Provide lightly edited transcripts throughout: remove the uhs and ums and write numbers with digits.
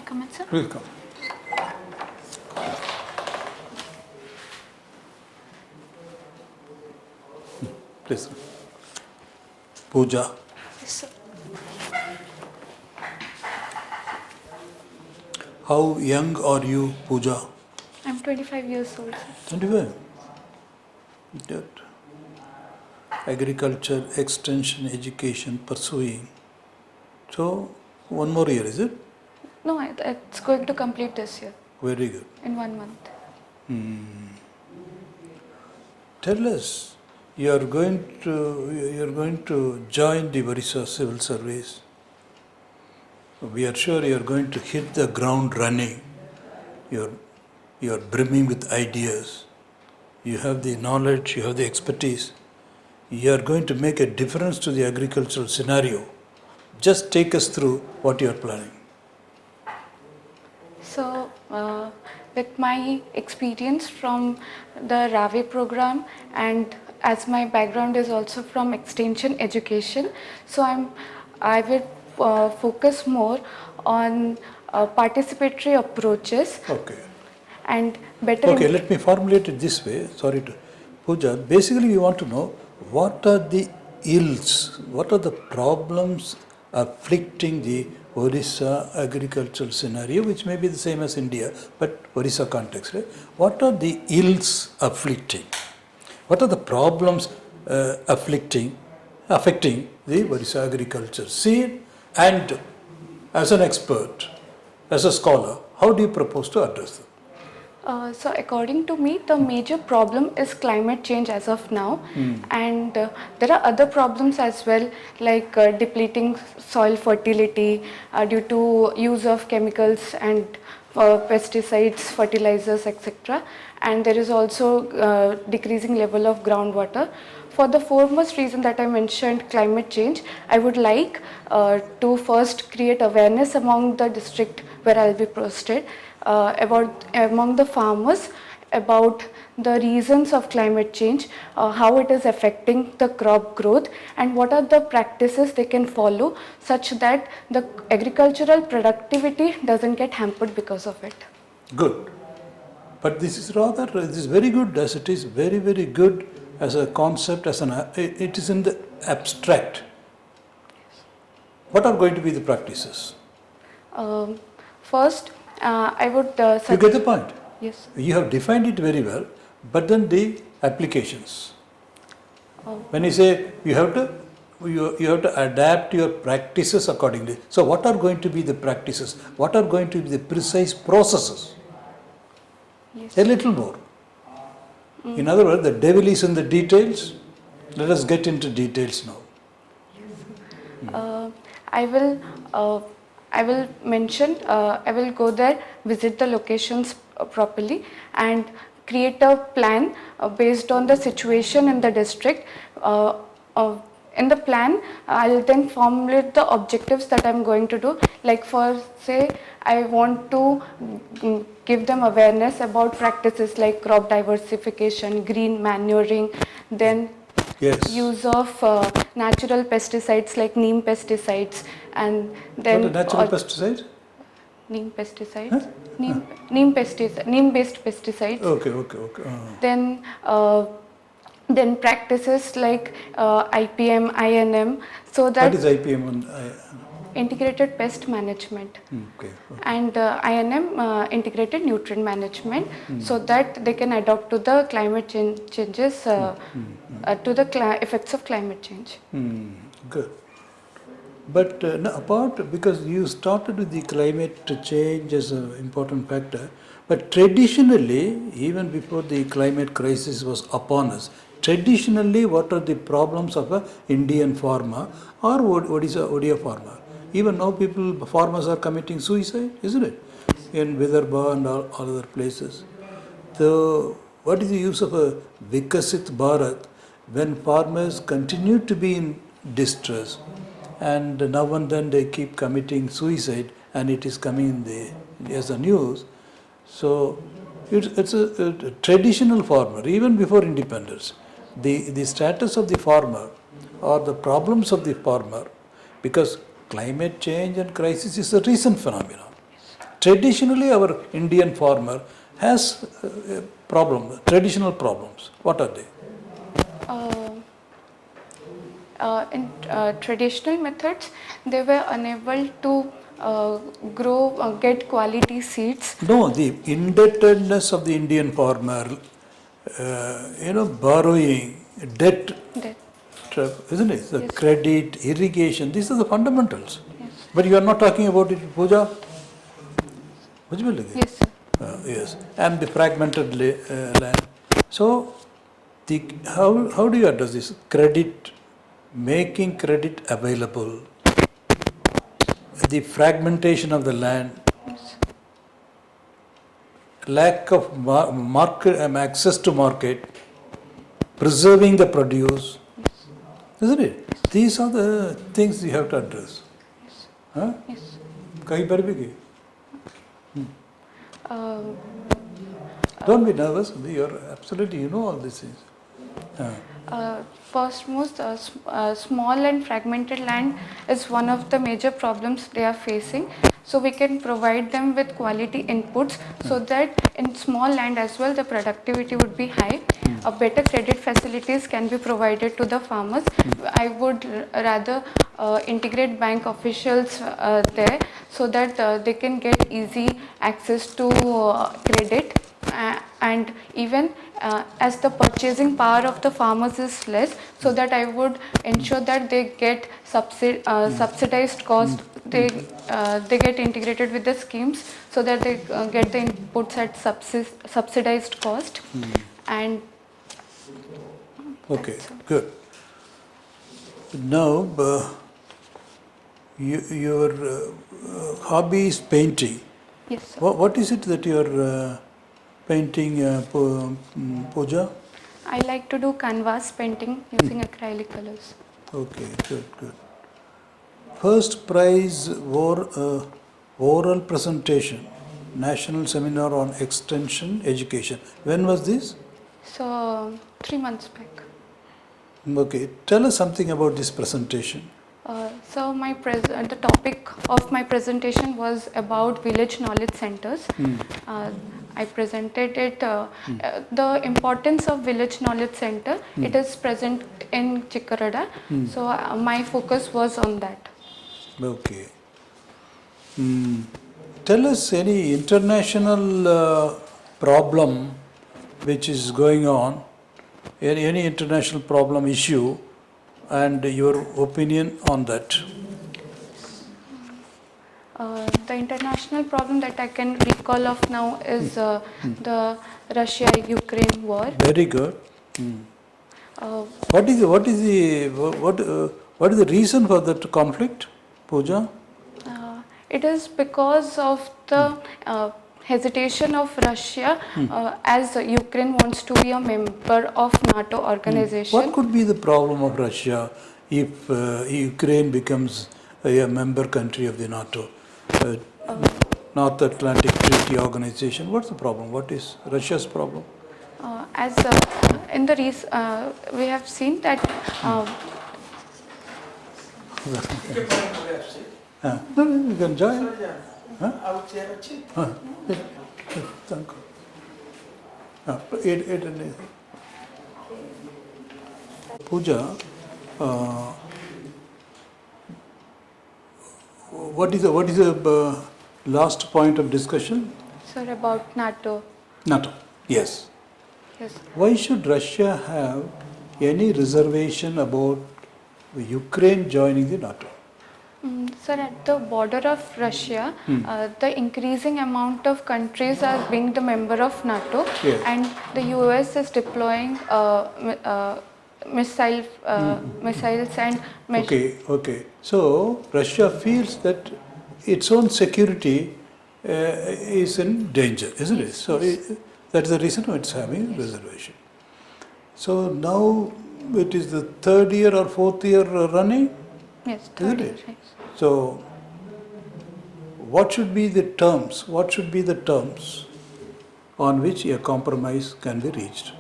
come in, sir? Please come. Please. POOJA. Yes, sir. How young are you, POOJA? I'm 25 years old, sir. 25. Good. Agriculture, extension, education, pursuing. So, one more year, is it? No, it's going to complete this year, Very good. in 1 month. Tell us, you are going to join the Orissa Civil Service. We are sure you are going to hit the ground running. You are brimming with ideas. You have the knowledge, you have the expertise. You are going to make a difference to the agricultural scenario. Just take us through what you are planning. So, with my experience from the RAVE program, and as my background is also from extension education, so I will focus more on participatory approaches. Okay. And better. Okay, let me formulate it this way. Sorry to POOJA. Basically, we want to know what are the ills, what are the problems afflicting the Orissa agricultural scenario, which may be the same as India, but Orissa context. Right? What are the ills afflicting? What are the problems affecting the Orissa agriculture scene? And as an expert, as a scholar, how do you propose to address them? So according to me, the major problem is climate change as of now, and there are other problems as well, like depleting soil fertility due to use of chemicals and pesticides, fertilizers, etc. And there is also decreasing level of groundwater. For the foremost reason that I mentioned, climate change, I would like to first create awareness among the district where I will be posted, among the farmers about the reasons of climate change, how it is affecting the crop growth, and what are the practices they can follow such that the agricultural productivity doesn't get hampered because of it. Good. But this is very good, as it is very, very good as a concept, it is in the abstract. What are going to be the practices? First, I would you get the point? Yes. You have defined it very well, but then the applications. When you say you have to adapt your practices accordingly. So what are going to be the practices? What are going to be the precise processes? Yes. A little more. In other words, the devil is in the details. Let us get into details now. I will mention, I will go there, visit the locations properly and create a plan based on the situation in the district. In the plan, I'll then formulate the objectives that I'm going to do. Like for say, I want to give them awareness about practices like crop diversification, green manuring, then use of natural pesticides like neem pesticides, and then what are natural pesticides? Neem pesticides, huh? Neem-based pesticides. Okay. Then practices like IPM, INM, so that. What is IPM? Integrated pest management. Okay. And INM, integrated nutrient management, so that they can adapt to the climate changes, to the effects of climate change. Good. But because you started with the climate change as an important factor, but traditionally, even before the climate crisis was upon us, traditionally what are the problems of an Indian farmer or Odia farmer? Even now farmers are committing suicide, isn't it? In Vidarbha and all other places. So what is the use of a Vikasit Bharat when farmers continue to be in distress and now and then they keep committing suicide and it is coming as a news. So it's a traditional farmer, even before independence. The status of the farmer or the problems of the farmer, because climate change and crisis is a recent phenomenon. Traditionally, our Indian farmer has traditional problems. What are they? In traditional methods, they were unable to get quality seeds. No, the indebtedness of the Indian farmer, borrowing, debt, That, isn't it? The yes. credit, irrigation, these are the fundamentals. Yes. But you are not talking about it, Pooja? Yes, sir. Yes, and the fragmented land. So, how do you address this? Credit, making credit available, the fragmentation of the land, Yes. lack of market access to market, preserving the produce, isn't it? These are the things you have to address. Yes. Huh? Yes. Kahi par bhi gaye? Uh, Don't be nervous. You're absolutely, you know all these things. Small and fragmented land is one of the major problems they are facing. So we can provide them with quality inputs so that in small land as well the productivity would be high. Better credit facilities can be provided to the farmers. I would rather integrate bank officials there so that they can get easy access to credit. And even as the purchasing power of the farmers is less, so that I would ensure that they get subsidized cost, they get integrated with the schemes so that they get the inputs at subsidized cost. And Okay, good. Now, your hobby is painting. yes, sir. What is it that you're painting, Pooja? I like to do canvas painting using acrylic colors. Okay, good, good. First prize oral presentation, National Seminar on Extension Education. When was this? So 3 months back. Okay, tell us something about this presentation. So the topic of my presentation was about village knowledge centers. I presented it, the importance of village knowledge center. It is present in Chikkarada. So my focus was on that. Okay. Tell us any international problem which is going on, any international problem issue, and your opinion on that. The international problem that I can recall of now is the Russia-Ukraine war. Very good. What is the reason for that conflict, Pooja? It is because of the hesitation of Russia as Ukraine wants to be a member of NATO organization. What could be the problem of Russia if Ukraine becomes a member country of the NATO, North Atlantic Treaty Organization? What's the problem? What is Russia's problem? In the we have seen that No, you can join. Huh? Thank you. Pooja, what is the last point of discussion? Sir, about NATO. NATO. Yes. Yes. Why should Russia have any reservation about Ukraine joining the NATO? Sir, at the border of Russia, the increasing amount of countries are being the member of NATO, Yes. and the US is deploying missiles and Okay. So Russia feels that its own security is in danger, isn't it? So that's the reason why it's having a reservation. So now it is the third year or fourth year running, yes, isn't it? So what should be the terms? What should be the terms on which a compromise can be reached?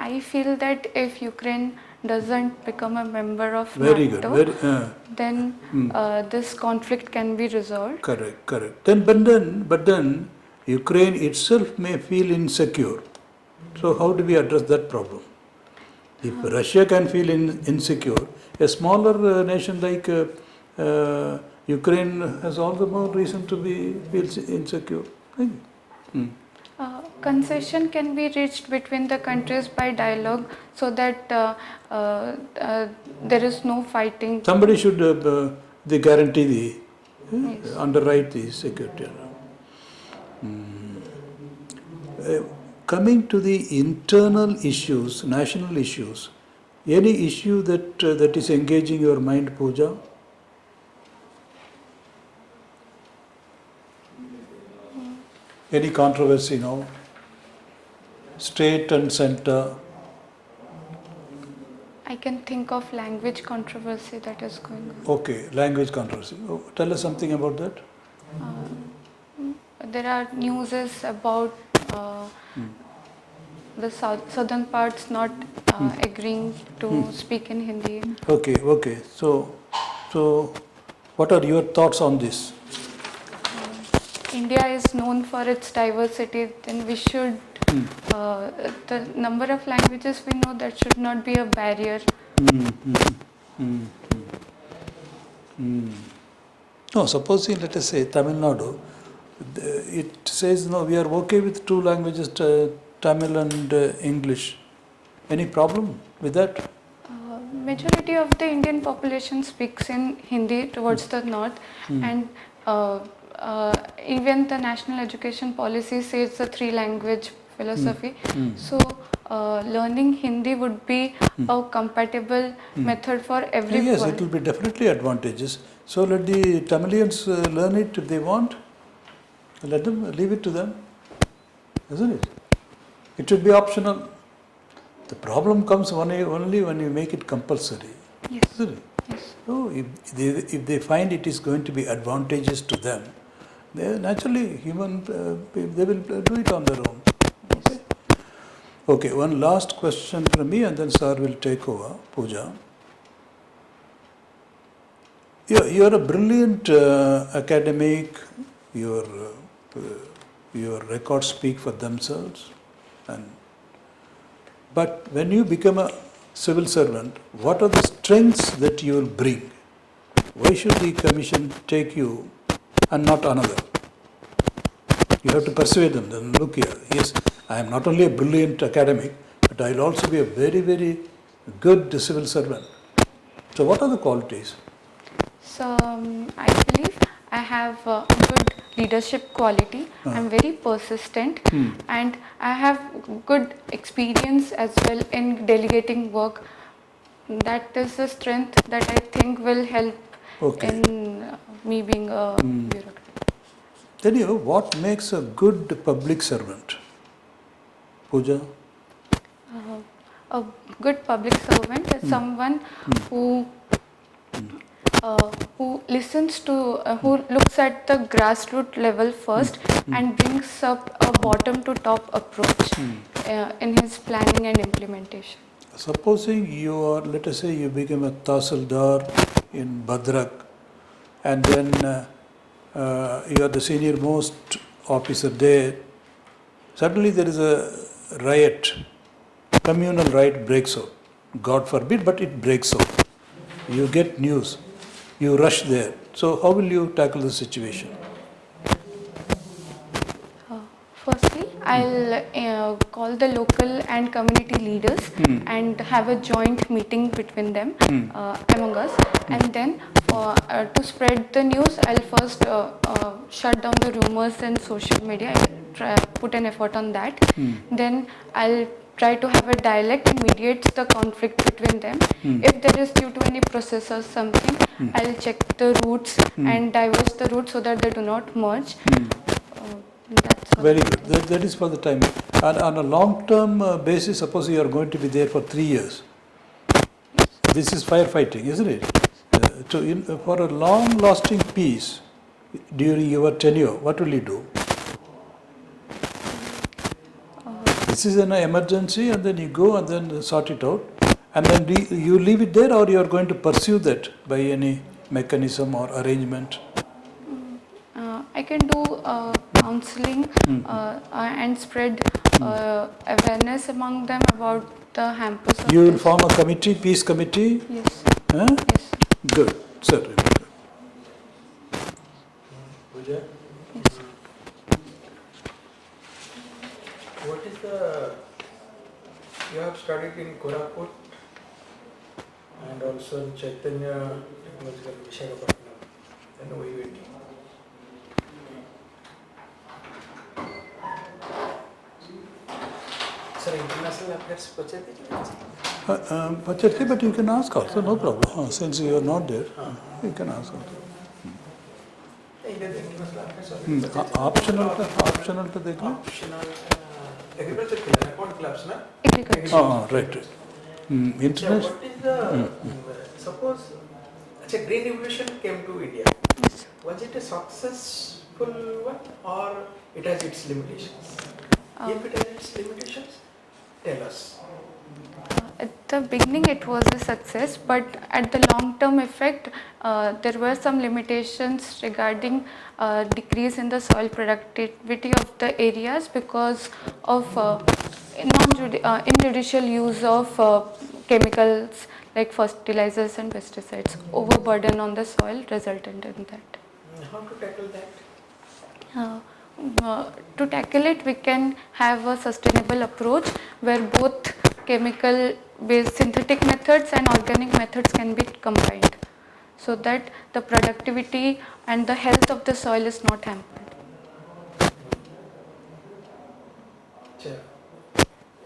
I feel that if Ukraine doesn't become a member of Very good. NATO, then this conflict can be resolved. Correct. But then, Ukraine itself may feel insecure. So how do we address that problem? If Russia can feel insecure, a smaller nation like Ukraine has all the more reason to feel insecure. Concession can be reached between the countries by dialogue so that there is no fighting. Somebody should they guarantee the Yes. underwrite the security. Coming to the internal issues, national issues, any issue that is engaging your mind, Pooja? Any controversy now? State and center. I can think of language controversy that is going on. Okay, language controversy. Oh, tell us something about that. There are newses about the southern parts not agreeing to speak in Hindi. Okay. So, what are your thoughts on this? India is known for its diversity, then we should, the number of languages we know, that should not be a barrier. No, supposing, let us say, Tamil Nadu, it says, no, we are okay with two languages, Tamil and English. Any problem with that? Majority of the Indian population speaks in Hindi towards the north, and even the national education policy says the three language philosophy. So learning Hindi would be a compatible method for everyone. Yes, it will be definitely advantageous. So let the Tamilians learn it if they want. Let them, leave it to them, isn't it? It should be optional. The problem comes only when you make it compulsory, Yes. isn't it? Yes. So if they find it is going to be advantageous to them, they naturally they will do it on their own. Okay, one last question from me, and then sir will take over. Pooja, you are a brilliant academic. Your records speak for themselves, but when you become a civil servant, what are the strengths that you will bring? Why should the commission take you and not another? You have to persuade them. Then look here. Yes, I am not only a brilliant academic, but I will also be a very, very good civil servant. So, what are the qualities? So I believe I have good leadership quality. I'm very persistent, and I have good experience as well in delegating work. That is the strength that I think will help in me being a bureaucrat. Tell you what makes a good public servant, Pooja? A good public servant is someone who listens to, who looks at the grassroots level first and brings up a bottom to top approach in his planning and implementation. Supposing you are, let us say you become a Tahsildar in Bhadrak, and then you are the senior most officer there. Suddenly there is a riot, communal riot breaks out. God forbid, but it breaks out. You get news, you rush there. So how will you tackle the situation? Firstly, I'll call the local and community leaders and have a joint meeting between them among us, and then to spread the news, I'll first shut down the rumors in social media. I'll put an effort on that. Then I'll try to have a dialect and mediate the conflict between them. If there is due to any process or something, I'll check the roots and diverge the roots so that they do not merge. That's Very good. That is for the time. And on a long-term basis, suppose you are going to be there for 3 years. This is firefighting, isn't it? For a long-lasting peace during your tenure, what will you do? this is an emergency, and then you go and then sort it out, and then you leave it there, or you are going to pursue that by any mechanism or arrangement? I can do counseling and spread awareness among them about the hampers of You will this. form a committee, peace committee? Yes. Huh? Yes. Good, certainly. POOJA, Yes. what is the, you have studied in Koraput and also in Chaitanya Technological Visakhapatnam and OAS. Sir, international affairs Pachati, but you can ask also, no problem. Since you are not there, you can ask also. Optional to देखो. Optional agriculture account clubs, na? Agriculture. Right. International. What is the, suppose, green revolution came to India. Yes. Was it a successful one or it has its limitations? If it has its limitations, tell us. At the beginning it was a success, but at the long term effect there were some limitations regarding decrease in the soil productivity of the areas because of injudicial use of chemicals like fertilizers and pesticides. Overburden on the soil resulted in that. How to tackle that? To tackle it, we can have a sustainable approach where both chemical based synthetic methods and organic methods can be combined so that the productivity and the health of the soil is not hampered.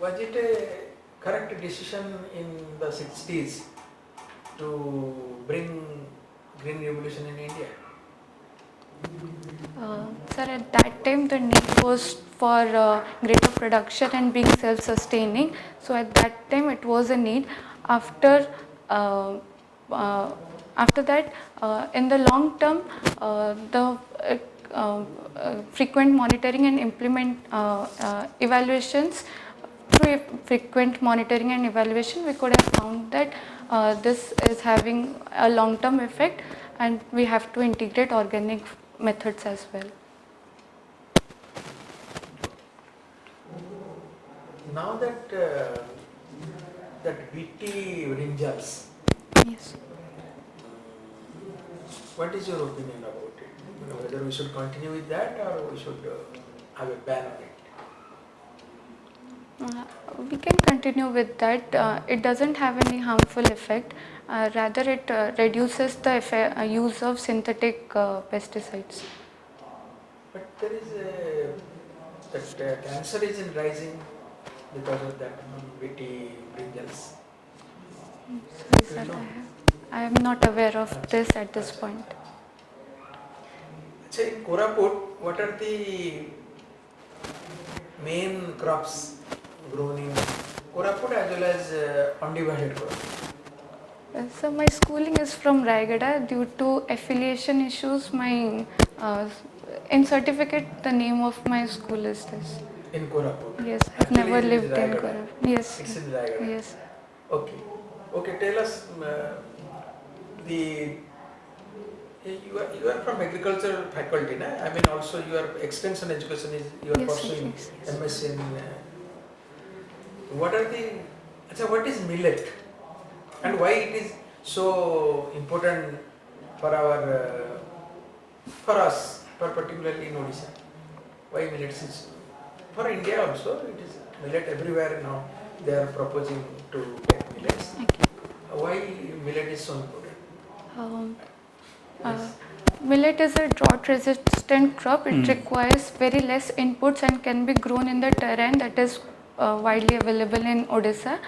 Was it a correct decision in the 60s to bring green revolution in India? Sir, at that time the need was for greater production and being self-sustaining. So at that time it was a need. After that, in the long term, the frequent monitoring and implement evaluations. Through frequent monitoring and evaluation, we could have found that this is having a long-term effect, and we have to integrate organic methods as well. Now that BT brinjals, Yes. what is your opinion about it? Whether we should continue with that or we should have a ban on it? We can continue with that. It doesn't have any harmful effect. Rather, it reduces the use of synthetic pesticides. But there is that cancer is in rising because of that BT brinjals. Sorry, sir, I am not aware of this at this point. In Koraput, what are the main crops grown in Koraput as well as undivided Koraput? So my schooling is from Raigada. Due to affiliation issues, my in certificate the name of my school is this. In Koraput? Yes, I've Actually, never it is lived in Raigada. Koraput. Yes. It's in Raigada. Yes. Okay. Okay, tell us you are from agriculture faculty, na? I mean also your extension education is you are Yes, pursuing yes. MS in what is millet and why it is so important for our for us, particularly in Odisha? Why millets is for India also? It is millet everywhere now. They are proposing to get millets. Okay. Why millet is so important? Millet is a drought resistant crop. It requires very less inputs and can be grown in the terrain that is widely available in Odisha.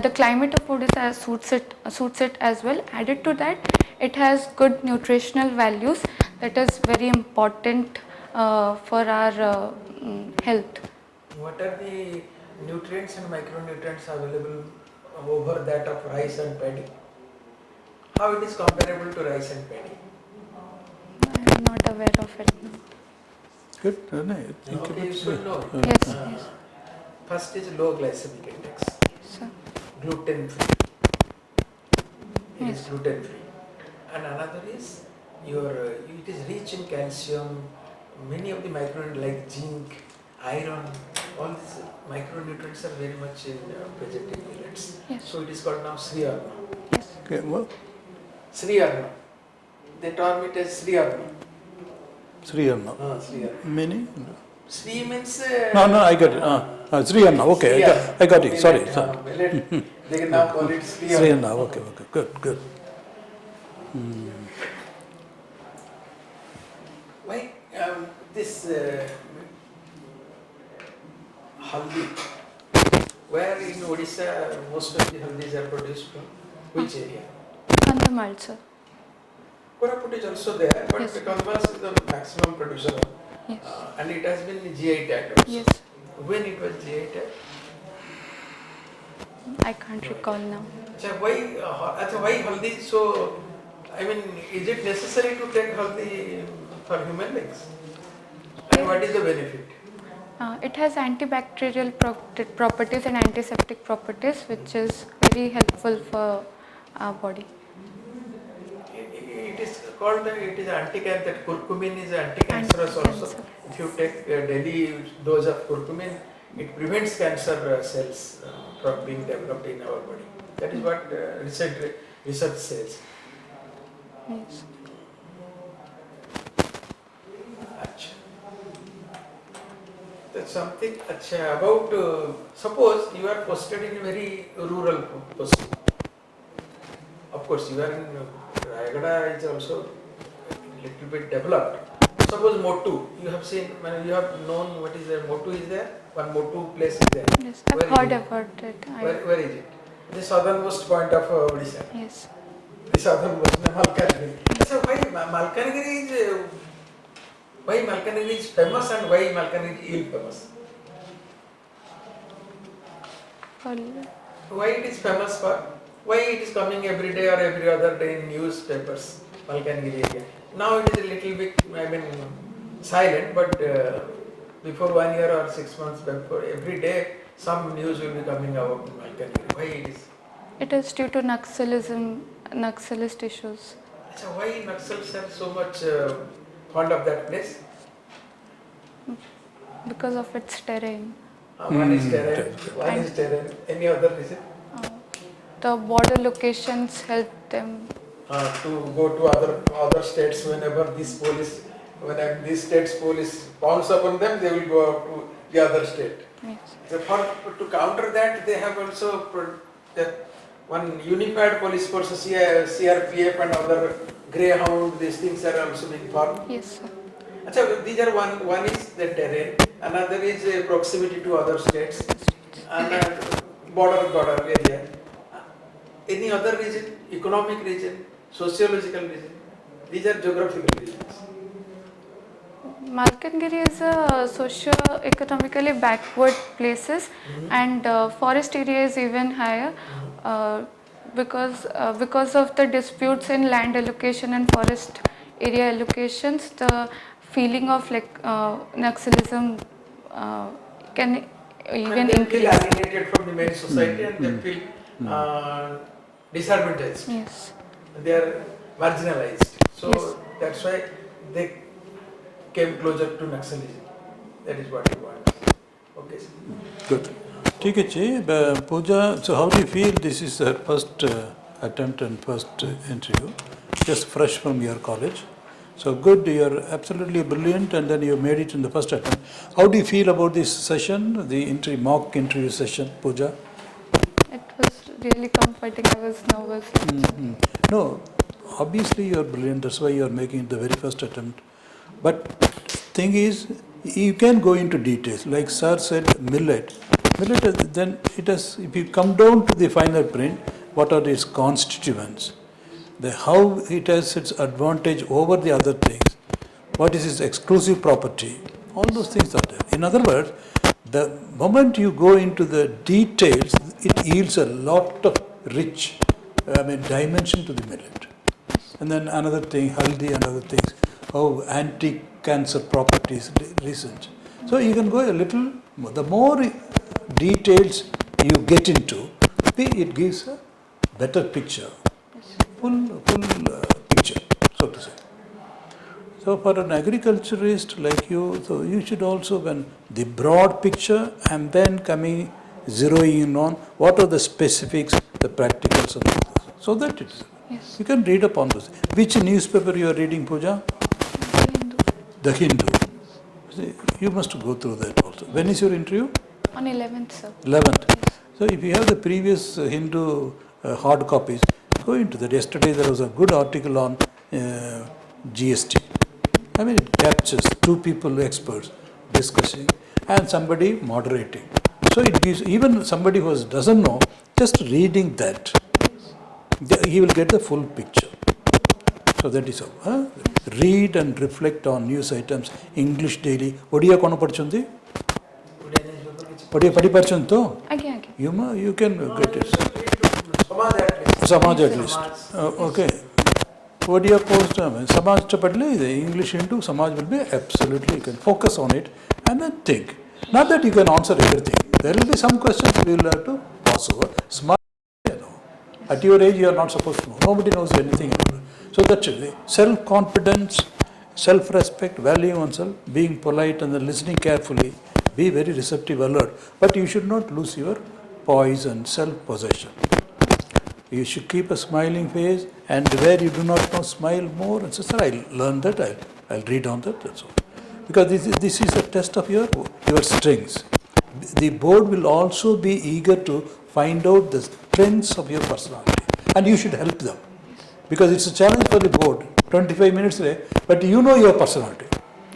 The climate of Odisha suits it as well. Added to that, it has good nutritional values that is very important for our health. What are the nutrients and micronutrients available over that of rice and paddy? How it is comparable to rice and paddy? I am not aware of it. Good. No, Okay, you should know. Yes. First is low glycemic index, So, gluten free. It is Yes. gluten free. And another is it is rich in calcium, many of the micronutrients like zinc, iron, all these micronutrients are very much in present in millets. Yes. So it is called now Sri Arna. yes. Okay, well, Sri Arna. They term it as Sri Arna. Sri Anna. Sri Arna. Many? Sri means. No, I got it. Sri Anna, okay, I got it. Sorry. Millet, they can now call it Sri Sri Arna. Anna, okay, good. Why this haldi? Where in Odisha most of the haldis are produced from? Which area? Kandhamal, sir. Koraput is also there, but Yes. Kandhamal is the maximum producer, Yes. and it has been GI tagged also. Yes. When it was GI tagged? I can't recall now. Why haldi? So, I mean, is it necessary to take haldi for human beings? And what is the benefit? It has antibacterial properties and antiseptic properties, which is very helpful for our body. It is called it is anti-cancer. That curcumin is anti-cancerous also. Anti-cancer. If you take a daily dose of curcumin, it prevents cancer cells from being developed in our body. That is what research says. Yes. Achha. That's something. Achha, about suppose you are posted in a very rural posting. Of course, you are in Rayagada is also a little bit developed. Suppose Motu, you have seen, you have known what is there. Motu is there. One Motu place is there. Yes, I've Where is heard it? about it. Where is it? The southernmost point of Odisha. Yes. The southernmost, Malkanagiri. So why Malkanagiri is famous and why Malkanagiri is ill famous? Why it is famous for? Why it is coming every day or every other day in newspapers, Malkanagiri area? Now it is a little bit, silent, but before 1 year or 6 months before, every day some news will be coming about Malkanagiri. Why it is? It is due to Naxalist issues. So why Naxals are so much fond of that place? Because of its terrain. One is terrain, Any other reason? The border locations help them. To go to other states whenever this state's police pounce upon them, they will go out to the other state. Yes. So to counter that, they have also one unified police force, CRPF and other Greyhound. These things are also being formed. Yes, sir. Achha, these are one is the terrain, another is proximity to other states, and border area. Any other reason? Economic reason, sociological reason. These are geographical reasons. Malkangiri is a socio-economically backward places, and forest area is even higher because of the disputes in land allocation and forest area allocations. The feeling of Naxalism can even and they increase. feel alienated from the main society and they feel disadvantaged. Yes. They are marginalized. So Yes. that's why they came closer to Naxalism. That is what we want. Okay. Good. ठीक है जी, Pooja, so how do you feel this is her first attempt and first interview, just fresh from your college? So good, you're absolutely brilliant and then you made it in the first attempt. How do you feel about this session, the mock interview session, Pooja? It was really comforting. I was nervous. No, obviously you're brilliant, that's why you're making it the very first attempt. But thing is, you can go into details. Like sir said, millet, then it has, if you come down to the final print, what are its constituents? How it has its advantage over the other things, what is its exclusive property, all those things are there. In other words, the moment you go into the details, it yields a lot of rich dimension to the millet. And then another thing, haldi and other things, how anti-cancer properties, reasons. So you can go a little, the more details you get into, it gives a better picture, full picture, so to say. So for an agriculturist like you, so you should also when the broad picture and then zeroing in on what are the specifics, the practicals of this. So that it's, Yes. you can read upon this. Which newspaper you are reading, Pooja? Hindu. The Hindu. See, you must go through that also. When is your interview? On 11th, sir. 11th. So if you have the previous Hindu hard copies, go into that. Yesterday there was a good article on GST. I mean, it captures two people, experts, discussing and somebody moderating. So it gives, even somebody who doesn't know, just reading that, he will get the full picture. So that is how. Read and reflect on news items, English daily. Odia kono padichundi? Odia padi padichunto? Again. You can get it. Samaj at least. Samaj at least. Okay. Odia course, Samaj chapadle, the English into Samaj will be absolutely, you can focus on it and then think. Not that you can answer everything. There will be some questions you will have to pass over. Smart, you know. At your age, you are not supposed to know. Nobody knows anything about it. So that's it. Self-confidence, self-respect, valuing oneself, being polite and then listening carefully, be very receptive, alert. But you should not lose your poise and self-possession. You should keep a smiling face, and where you do not know, smile more. And say, sir, I'll learn that, I'll read on that, that's all. Because this is a test of your strengths. The board will also be eager to find out the strengths of your personality, and you should help them. Because it's a challenge for the board, 25 minutes today, but you know your personality.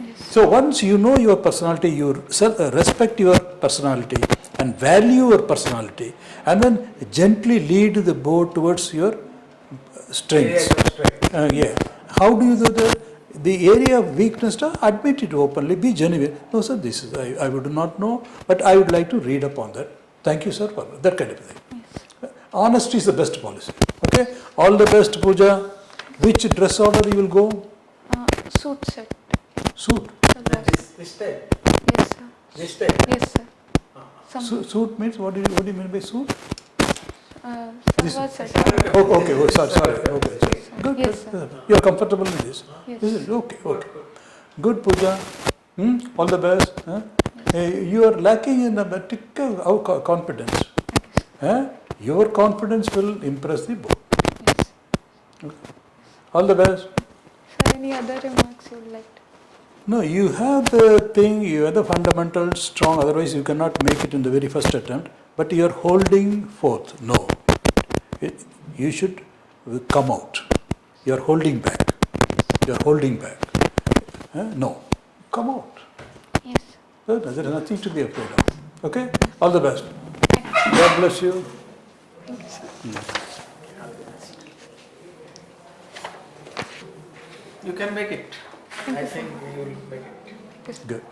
Yes. So once you know your personality, you respect your personality and value your personality, and then gently lead the board towards your strengths. Yeah. How do you do that? The area of weakness, admit it openly, be genuine. No, sir, this is, I would not know, but I would like to read upon that. Thank you, sir, for that kind of thing. Yes. Honesty is the best policy. Okay? All the best, Pooja. Which dress order you will go? Suit set. Suit. This type. Yes, sir. This type. Yes, sir. Suit means, what do you mean by suit? Salwar set. Okay, sorry. Okay. Good. Yes, sir. You are comfortable with this? Yes. Is it? Okay. Good, Pooja. All the best. You are lacking in a particular confidence. Your confidence will impress the board. Yes. Okay. All the best. Sir, any other remarks you would like to? No, you have the thing, you have the fundamentals strong, otherwise you cannot make it in the very first attempt, but you are holding forth. No. You should come out. You are holding back. No. Come out. Yes. So there is nothing to be afraid of. Okay? All the best. God bless you. Thank you, sir. You can make it. I think you will make it. Good.